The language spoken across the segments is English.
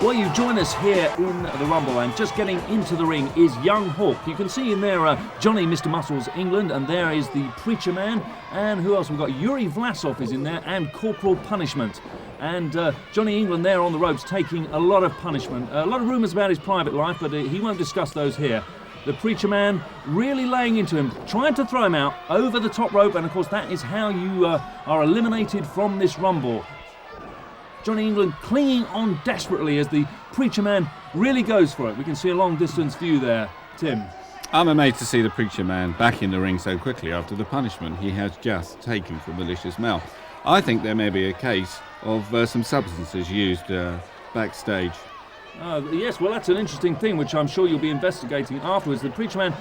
Well, you join us here in the Rumble, and just getting into the ring is Young Hawk. You can see in there Johnny Mr. Muscles England, and there is the Preacher Man, and who else? We've got Yuri Vlasov is in there, and Corporal Punishment. And Johnny England there on the ropes taking a lot of punishment. A lot of rumours about his private life, but he won't discuss those here. The Preacher Man really laying into him, trying to throw him out over the top rope, and of course that is how you are eliminated from this Rumble. Johnny England clinging on desperately as the Preacher Man really goes for it. We can see a long distance view there. Tim. I'm amazed to see the Preacher Man back in the ring so quickly after the punishment he has just taken from Malicious Mel. I think there may be a case of some substances used backstage. Yes, well, that's an interesting thing, which I'm sure you'll be investigating afterwards. The Preacher Man,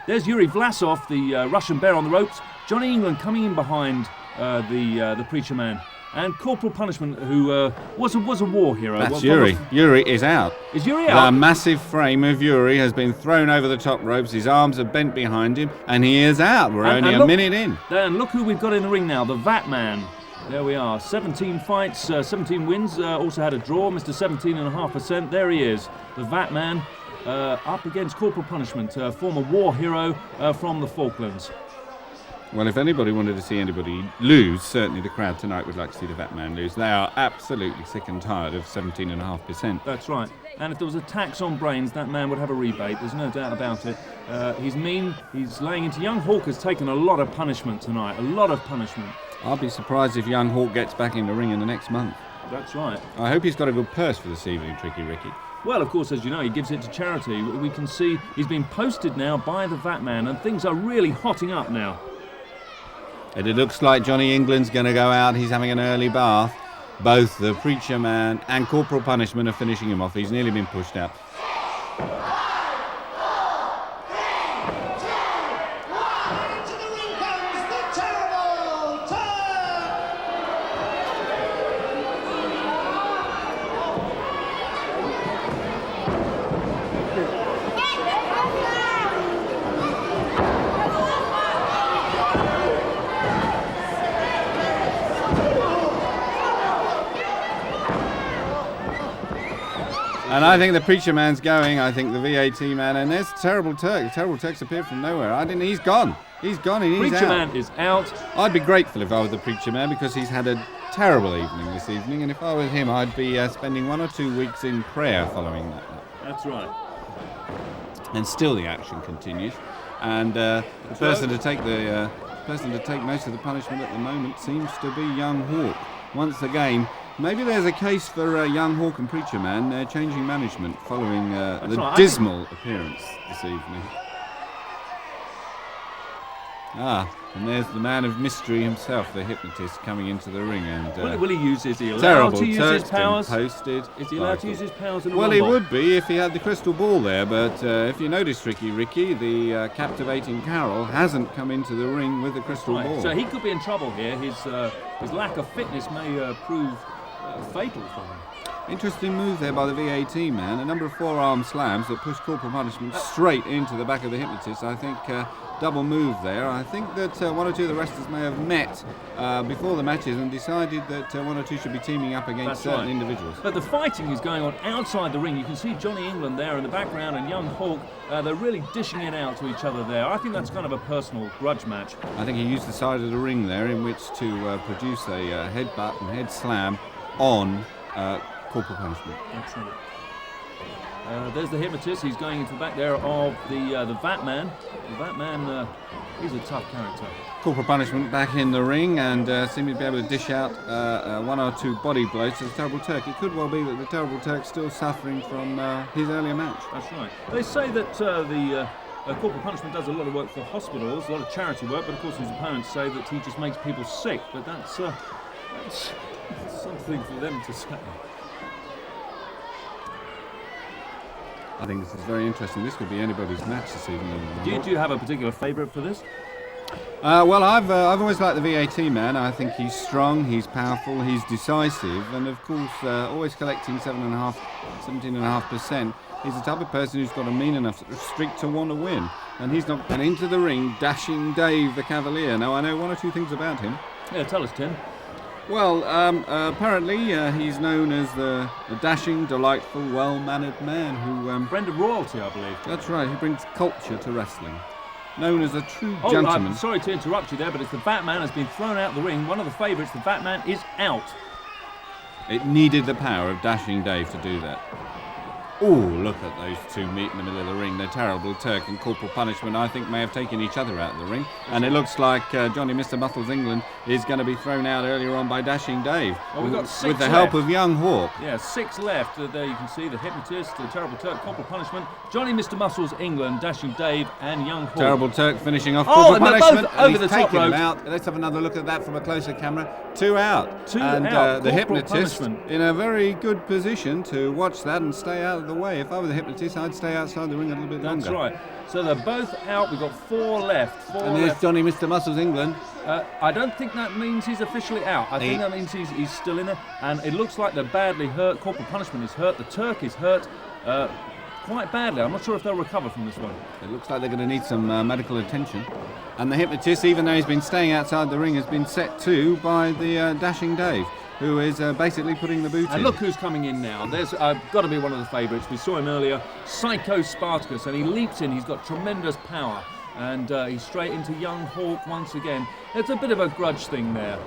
there's Yuri Vlasov, the Russian bear on the ropes. Johnny England coming in behind the Preacher Man. And Corporal Punishment, who was a war hero. That's Yuri. Yuri is out. Is Yuri out? The massive frame of Yuri has been thrown over the top ropes. His arms are bent behind him, and he is out. We're only a minute in. And look who we've got in the ring now, the Vat Man. There we are. 17 fights, 17 wins. Also had a draw, Mr. 17.5%. There he is, the Vat Man, up against Corporal Punishment, former war hero from the Falklands. Well, if anybody wanted to see anybody lose, certainly the crowd tonight would like to see the Vat Man lose. They are absolutely sick and tired of 17.5%. That's right. And if there was a tax on brains, that man would have a rebate. There's no doubt about it. He's mean. He's laying into. Young Hawk has taken a lot of punishment tonight. A lot of punishment. I'll be surprised if Young Hawk gets back in the ring in the next month. That's right. I hope he's got a good purse for this evening, Tricky Ricky. Well, of course, as you know, he gives it to charity. We can see he's been posted now by the Vat Man, and things are really hotting up now. And it looks like Johnny England's going to go out. He's having an early bath. Both the Preacher Man and Corporal Punishment are finishing him off. He's nearly been pushed out. Into the ring comes the terrible Turk! And I think the Preacher Man's going. I think the VAT Man, and there's Terrible Turk. Terrible Turk's appeared from nowhere. He's gone. He's gone and he's Preacher out. Man is out. I'd be grateful if I was the Preacher Man because he's had a terrible evening this evening, and if I was him, I'd be spending 1 or 2 weeks in prayer following that. That's right. And still the action continues, and the person to take most of the punishment at the moment seems to be Young Hawk. Once again, maybe there's a case for Young Hawk and Preacher Man. They're changing management following the dismal appearance this evening. And there's the man of mystery himself, the Hypnotist, coming into the ring. And will he use his? Is he allowed terrible to use his powers? Posted. Is he allowed to use his powers in the Well, Rumble? he would be if he had the crystal ball there, but if you notice, Ricky, the captivating Carol hasn't come into the ring with the crystal ball. So he could be in trouble here. His lack of fitness may prove fatal for him. Interesting move there by the VAT Man. A number of forearm slams that pushed Corporal Punishment straight into the back of the Hypnotist. I think double move there. I think that 1 or 2 of the wrestlers may have met before the matches and decided that 1 or 2 should be teaming up against certain individuals. But the fighting is going on outside the ring. You can see Johnny England there in the background and Young Hawk. They're really dishing it out to each other there. I think that's kind of a personal grudge match. I think he used the side of the ring there in which to produce a headbutt and head slam on Corporal Punishment. That's right. There's the Hypnotist. He's going into the back there of the Vat Man. The Vat Man, he's a tough character. Corporal Punishment back in the ring and seeming to be able to dish out 1 or 2 body blows to the Terrible Turk. It could well be that the Terrible Turk's still suffering from his earlier match. That's right. They say that the Corporal Punishment does a lot of work for hospitals, a lot of charity work, but of course his opponents say that he just makes people sick. But that's something for them to say. I think this is very interesting. This could be anybody's match this evening. Do you have a particular favourite for this? Well, I've always liked the VAT Man. I think he's strong, he's powerful, he's decisive, and of course, always collecting 17.5%. He's the type of person who's got a mean enough streak to want to win, and he's not been into the ring dashing Dave the Cavalier. Now, I know 1 or 2 things about him. Yeah, tell us, Tim. Well, apparently he's known as the dashing, delightful, well-mannered man who... Friend of royalty, I believe. That's right, he brings culture to wrestling. Known as a true Oh, gentleman. I'm sorry to interrupt you there, but it's the Batman has been thrown out of the ring. One of the favourites, the Batman, is out. It needed the power of Dashing Dave to do that. Oh, look at those two meet in the middle of the ring. The terrible Turk and Corporal Punishment, I think, may have taken each other out of the ring. And it looks like Johnny Mr. Muscles England is going to be thrown out earlier on by Dashing Dave. Oh, we've got 6 with the left. help of Young Hawk. Yeah, 6 left. There you can see the Hypnotist, the Terrible Turk, Corporal Punishment, Johnny Mr. Muscles England, Dashing Dave, and Young Hawk. Terrible Turk finishing off Oh, Corporal and they're Punishment. both over and the he's top taken him rope. out. Let's have another look at that from a closer camera. 2 out. 2 and out. The Corporal Hypnotist Punishment. in a very good position to watch that and stay out of the way. If I were the Hypnotist, I'd stay outside the ring a little bit longer. That's right. So they're both out. We've got 4 left. 4 And there's left. Johnny Mr. Muscles England. I don't think that means he's officially out. I think that means he's still in there. And it looks like they're badly hurt. Corporal Punishment is hurt. The Turk is hurt quite badly. I'm not sure if they'll recover from this one. It looks like they're going to need some medical attention. And the Hypnotist, even though he's been staying outside the ring, has been set to by the Dashing Dave, who is basically putting the boot in. And look who's coming in now. There's got to be one of the favourites. We saw him earlier, Psycho Spartacus, and he leaps in. He's got tremendous power. And he's straight into Young Hawk once again. It's a bit of a grudge thing there.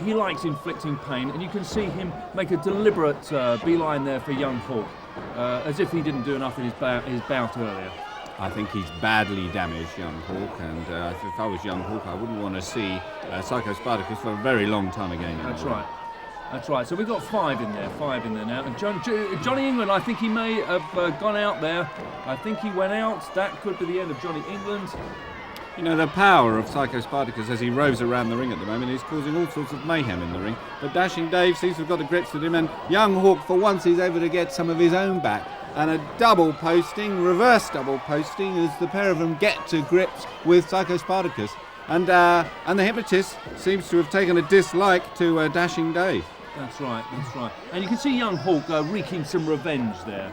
He likes inflicting pain, and you can see him make a deliberate beeline there for Young Hawk, as if he didn't do enough in his bout earlier. I think he's badly damaged, Young Hawk, and if I was Young Hawk, I wouldn't want to see Psycho Spartacus for a very long time again. That's right. That's right. So we've got 5 in there. 5 in there now. And Johnny England, I think he may have gone out there. I think he went out. That could be the end of Johnny England. You know, the power of Psycho Spartacus as he roves around the ring at the moment is causing all sorts of mayhem in the ring. But Dashing Dave seems to have got the grips with him, and Young Hawk, for once, is able to get some of his own back. And a double posting, reverse double posting, as the pair of them get to grips with Psycho Spartacus. And the Hypnotist seems to have taken a dislike to Dashing Dave. That's right, that's right. And you can see Young Hawk wreaking some revenge there.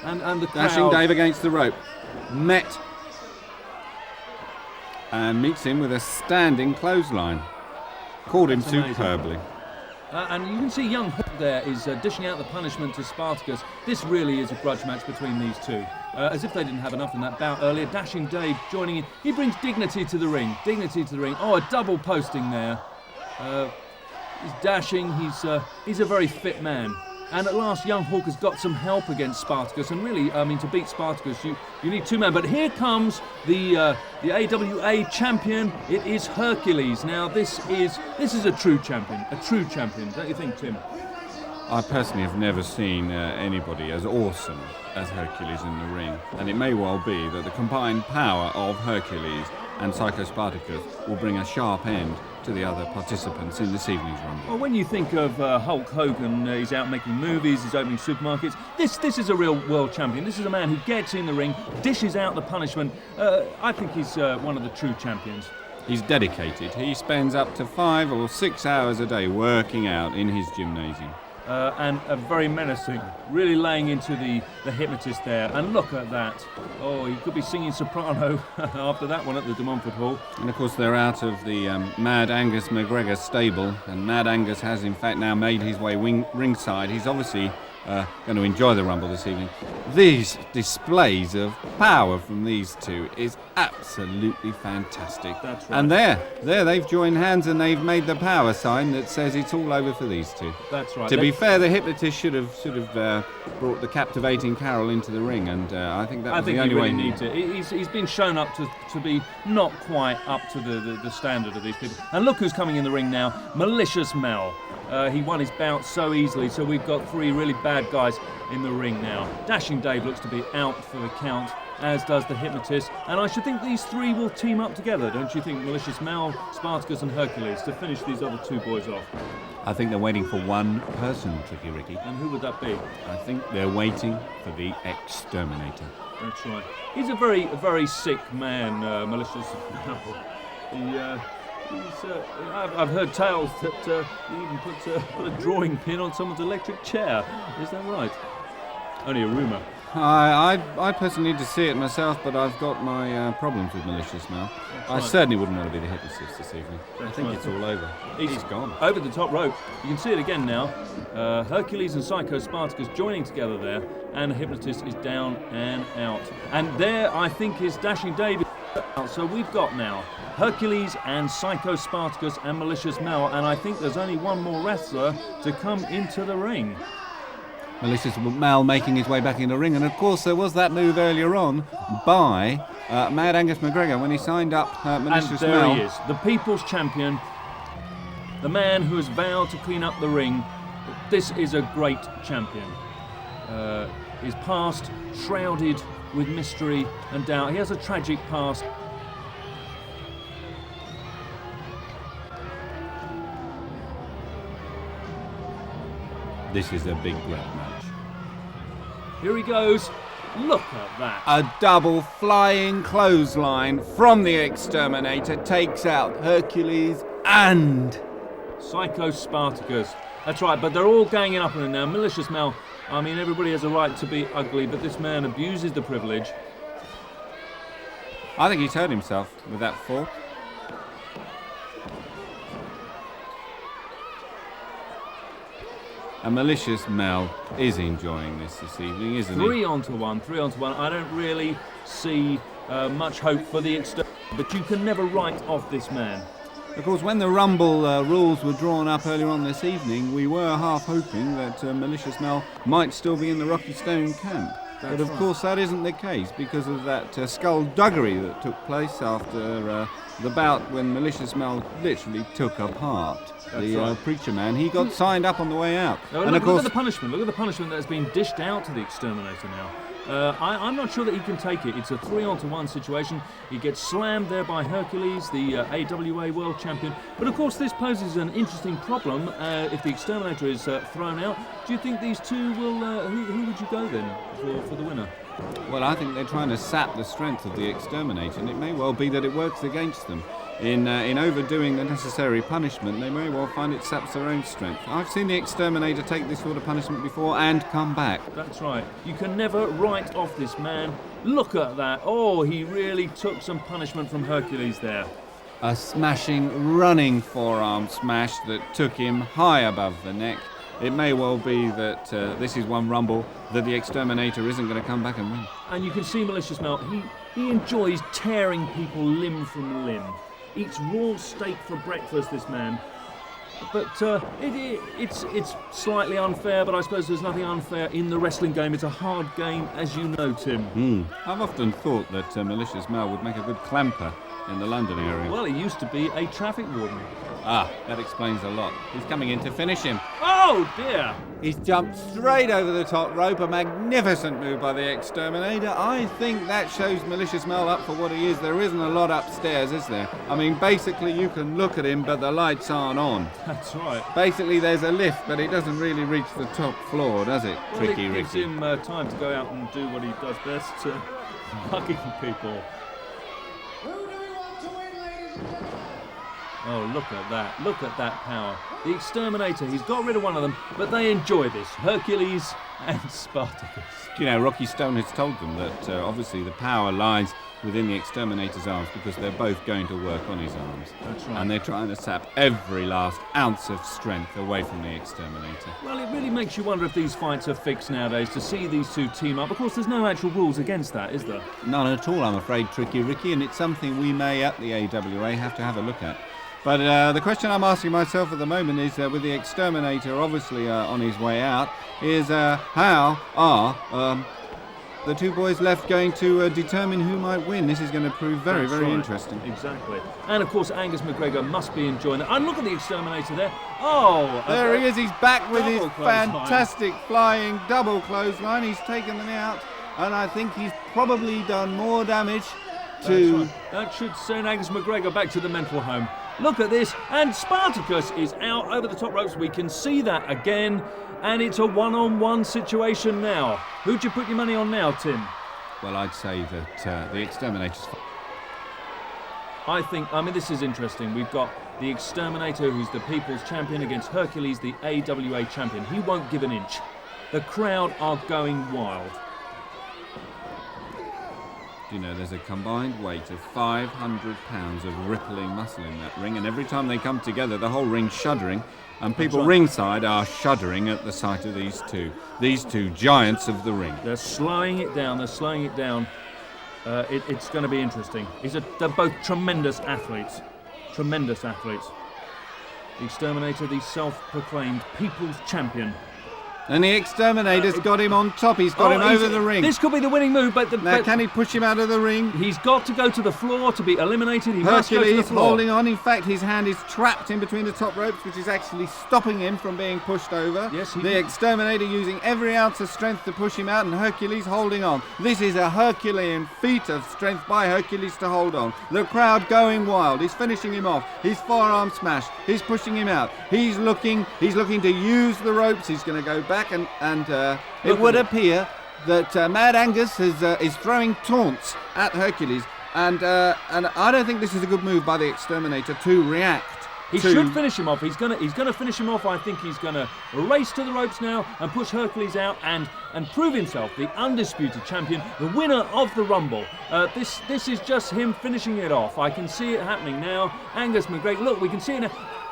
And the crowd... Dashing Dave against the rope. Met. And meets him with a standing clothesline. Called him That's amazing. superbly. And you can see Young Hawk there is dishing out the punishment to Spartacus. This really is a grudge match between these two. As if they didn't have enough in that bout earlier. Dashing Dave joining in. He brings dignity to the ring. Dignity to the ring. Oh, a double posting there. He's dashing. He's a very fit man. And at last, Young Hawk has got some help against Spartacus. And really, I mean, to beat Spartacus, you need 2 men. But here comes the AWA champion. It is Hercules. Now, this is a true champion. A true champion, don't you think, Tim? I personally have never seen anybody as awesome as Hercules in the ring. And it may well be that the combined power of Hercules and Psycho Spartacus will bring a sharp end to the other participants in this evening's rumble. Well, when you think of Hulk Hogan, he's out making movies, he's opening supermarkets. This is a real world champion. This is a man who gets in the ring, dishes out the punishment. I think he's one of the true champions. He's dedicated. He spends up to 5 or 6 hours a day working out in his gymnasium. And very menacing, really laying into the Hypnotist there. And look at that. Oh, he could be singing soprano after that one at the De Montfort Hall. And of course they're out of the Mad Angus McGregor stable, and Mad Angus has in fact now made his way ringside. He's obviously going to enjoy the rumble this evening. These displays of power from these two is absolutely fantastic. That's right. And there they've joined hands and they've made the power sign that says it's all over for these two. That's right. To be fair, the Hypnotist should have brought the captivating Carol into the ring, and I think that was the only way. I think he really needs it. He's been shown up to be not quite up to the standard of these people. And look who's coming in the ring now, Malicious Mel. He won his bout so easily, so we've got 3 really bad guys in the ring now. Dashing Dave looks to be out for the count, as does the Hypnotist, and I should think these 3 will team up together, don't you think? Malicious Mel, Spartacus and Hercules to finish these other 2 boys off. I think they're waiting for one person, Tricky Ricky. And who would that be? I think they're waiting for the Exterminator. That's right. He's a very sick man, Malicious Mel. I've heard tales that he even put a drawing pin on someone's electric chair. Is that right? Only a rumour. I personally need to see it myself, but I've got my problems with Malicious now. I certainly wouldn't want to be the Hypnotist this evening. I think it's all over. He's gone. Over the top rope. You can see it again now. Hercules and Psycho Spartacus joining together there, and the Hypnotist is down and out. And there, I think, is Dashing David. So we've got now Hercules and Psycho Spartacus and Malicious Mel, and I think there's only one more wrestler to come into the ring. Malicious Mel making his way back in the ring, and of course there was that move earlier on by Mad Angus McGregor when he signed up Malicious Mel. And there Mel. he is, the People's Champion, the man who has vowed to clean up the ring. This is a great champion. His past shrouded with mystery and doubt. He has a tragic past. This is a big grab match. Here he goes. Look at that. A double flying clothesline from the Exterminator takes out Hercules and Psycho Spartacus. That's right, but they're all ganging up on him now. Malicious Mel, I mean, everybody has a right to be ugly, but this man abuses the privilege. I think he's hurt himself with that fall. And Malicious Mel is enjoying this evening, isn't he? 3 on to 1. I don't really see much hope for the Exterminator, but you can never write off this man. Of course, when the Rumble rules were drawn up earlier on this evening, we were half hoping that Malicious Mel might still be in the Rocky Stone camp. But of course that isn't the case because of that skullduggery that took place after the bout when Malicious Mel literally took apart the preacher man. He got signed up on the way out. No, and look, of course, look at the punishment that's been dished out to the Exterminator now. I'm not sure that he can take it. It's a 3 on to 1 situation. He gets slammed there by Hercules, the AWA World Champion. But of course this poses an interesting problem if the Exterminator is thrown out. Do you think these two will... who would you go then for the winner? well, I think they're trying to sap the strength of the Exterminator, and it may well be that it works against them. In overdoing the necessary punishment, they may well find it saps their own strength. I've seen the Exterminator take this sort of punishment before and come back. That's right. You can never write off this man. Look at that. Oh, he really took some punishment from Hercules there. A smashing, running forearm smash that took him high above the neck. It may well be that this is one rumble that the Exterminator isn't going to come back and win. And you can see Malicious Mel, he enjoys tearing people limb from limb. Eats raw steak for breakfast, this man. But it's slightly unfair, but I suppose there's nothing unfair in the wrestling game. It's a hard game, as you know, Tim. I've often thought that Malicious Mel would make a good clamper in the London area. Well, he used to be a traffic warden. Ah, that explains a lot. He's coming in to finish him. Oh, dear! He's jumped straight over the top rope, a magnificent move by the Exterminator. I think that shows Malicious Mel up for what he is. There isn't a lot upstairs, is there? I mean, basically you can look at him, but the lights aren't on. That's right. Basically there's a lift, but it doesn't really reach the top floor, does it, Well, Tricky it gives Ricky? him time to go out and do what he does best, hugging people. Who do we want to win, ladies and gentlemen? Oh, look at that. Look at that power. The Exterminator, he's got rid of one of them, but they enjoy this. Hercules and Spartacus. You know, Rocky Stone has told them that obviously the power lies within the Exterminator's arms because they're both going to work on his arms. That's right. And they're trying to sap every last ounce of strength away from the Exterminator. Well, it really makes you wonder if these fights are fixed nowadays, to see these two team up. Of course, there's no actual rules against that, is there? None at all, I'm afraid, Tricky Ricky, and it's something we may at the AWA have to have a look at. But the question I'm asking myself at the moment is, with the Exterminator obviously on his way out, is how are the two boys left going to determine who might win? This is going to prove very, That's very right. interesting. Exactly. And of course, Angus McGregor must be enjoying it. And look at the Exterminator there. Oh! There he is, he's back with his Double clothesline. fantastic flying double clothesline. He's taken them out, and I think he's probably done more damage to... Right. That should send Angus McGregor back to the mental home. Look at this, and Spartacus is out over the top ropes. We can see that again, and it's a one-on-one situation now. Who'd you put your money on now, Tim? Well, I'd say that the Exterminator's... I mean, this is interesting. We've got the Exterminator, who's the People's Champion, against Hercules, the AWA Champion. He won't give an inch. The crowd are going wild. You know, there's a combined weight of 500 pounds of rippling muscle in that ring, and every time they come together, the whole ring's shuddering, and people ringside are shuddering at the sight of these two giants of the ring. They're slowing it down. It's going to be interesting. They're both tremendous athletes. Tremendous athletes. The Exterminator, the self-proclaimed people's champion. And the Exterminator's got him on top. He's got him over the ring. This could be the winning move, but now, can he push him out of the ring? He's got to go to the floor to be eliminated. He must go to the Hercules floor. holding on. In fact, his hand is trapped in between the top ropes, which is actually stopping him from being pushed over. Yes, the Exterminator using every ounce of strength to push him out, and Hercules holding on. This is a Herculean feat of strength by Hercules to hold on. The crowd going wild. He's finishing him off. His forearm smash. He's pushing him out. He's looking to use the ropes. He's going to go back and it would appear that Mad Angus is throwing taunts at Hercules, and I don't think this is a good move by the Exterminator to react. He should finish him off. He's gonna finish him off. I think he's gonna race to the ropes now and push Hercules out and prove himself the undisputed champion, the winner of the Rumble. This is just him finishing it off. I can see it happening now. Angus McGregor, look, we can see it now.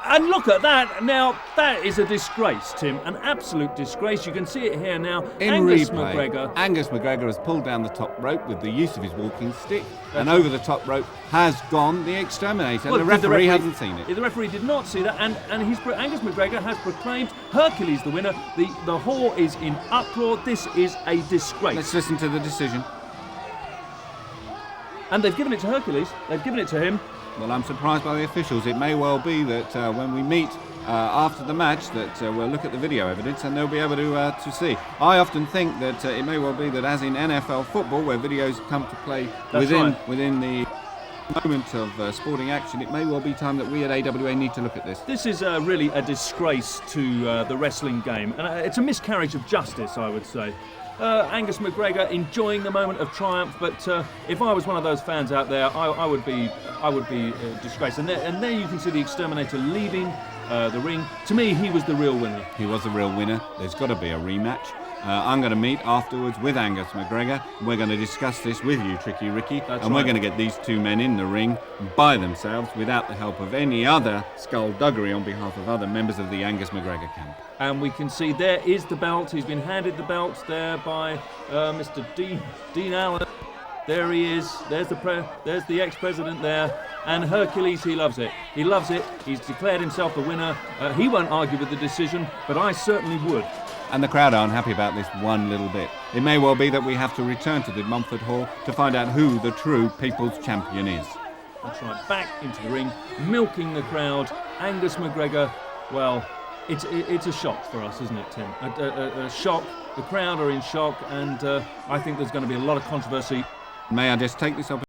And look at that. Now, that is a disgrace, Tim. An absolute disgrace. You can see it here now. Angus McGregor. Angus McGregor has pulled down the top rope with the use of his walking stick, and over the top rope has gone the Exterminator. Well, the referee hasn't seen it. The referee did not see that, and Angus McGregor has proclaimed Hercules the winner. The hall is in uproar. This is a disgrace. Let's listen to the decision. And they've given it to Hercules. They've given it to him. Well, I'm surprised by the officials. It may well be that when we meet after the match that we'll look at the video evidence and they'll be able to see. I often think that it may well be that, as in NFL football, where videos come to play within the moment of sporting action, it may well be time that we at AWA need to look at this. This is really a disgrace to the wrestling game, and it's a miscarriage of justice, I would say. Angus McGregor enjoying the moment of triumph, but if I was one of those fans out there, I would be disgraced. And there you can see the Exterminator leaving the ring. To me, he was the real winner. He was the real winner. There's got to be a rematch. I'm going to meet afterwards with Angus McGregor. We're going to discuss this with you, Tricky Ricky, we're going to get these two men in the ring by themselves without the help of any other skullduggery on behalf of other members of the Angus McGregor camp. And we can see there is the belt. He's been handed the belt there by Mr. Dean Allen. There he is. There's the ex-president there. And Hercules, he loves it. He loves it. He's declared himself the winner. He won't argue with the decision, but I certainly would. And the crowd aren't happy about this one little bit. It may well be that we have to return to the Mumford Hall to find out who the true People's Champion is. That's right, back into the ring, milking the crowd. Angus McGregor, well, it's a shock for us, isn't it, Tim? A shock. The crowd are in shock, and I think there's going to be a lot of controversy. May I just take this opportunity